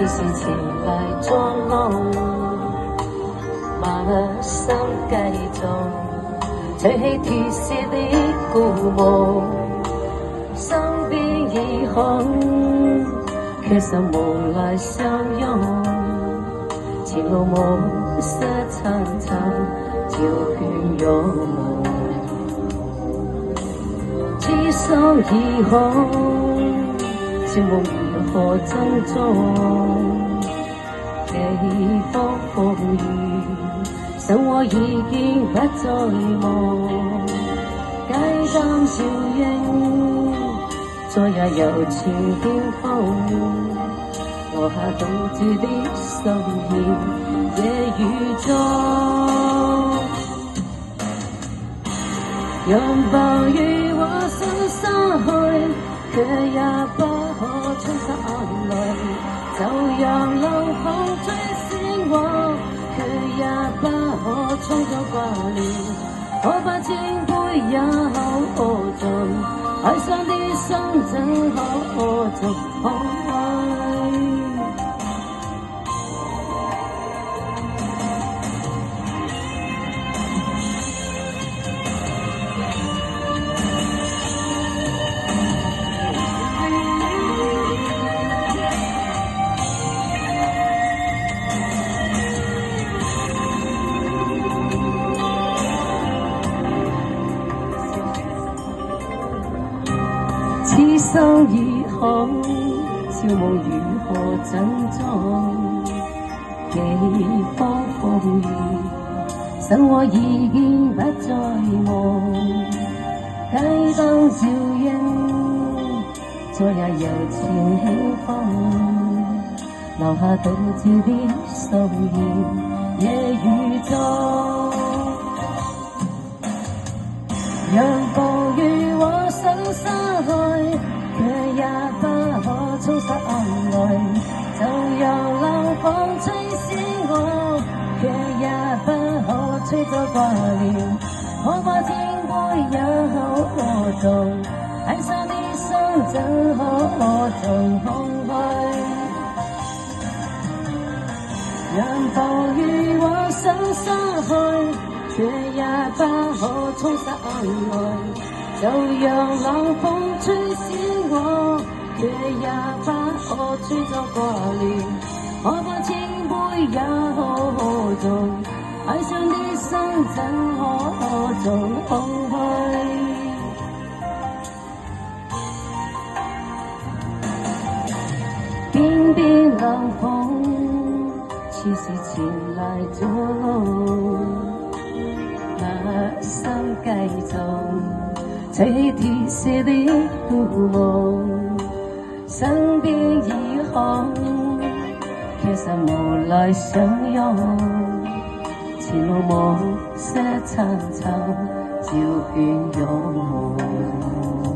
其实前来作弄，马上繼續吹起鐵絲的故夢，身邊已空，卻尚無來相擁，前路暮色蒼蒼，照遍有夢，痴心已空，笑夢如何珍重？幾風風雨，生活已經不再夢，街燈照映，昨日柔情輕風，留下獨自的心意夜雨中，讓暴雨和風散去，卻也不可沖刷眼淚，就讓冷風吹醒我，卻也不可沖走掛念，可把千杯也好喝盡，愛上的心怎可做空虛？此生已空，笑夢如何珍重？幾風風雨，生活已經不再夢，街燈照映，昨日柔情輕風，留下獨自的心意夜雨中，讓暴雨和風散去，卻也不可沖刷眼淚，就讓冷風吹醒我，卻也不可吹走掛念，可把千杯也好喝盡，愛上的心怎可做空虛？讓暴雨和風散去，卻也不可沖刷眼淚，就讓冷風吹醒我，卻也不可吹走掛念，可把千杯也好喝盡，愛上的心怎可做空虛？邊邊冷風，似是前來作弄，馬上繼續吹鐵絲的故夢，身邊已空，卻尚無來相擁，前路暮色蒼蒼，照遍有夢。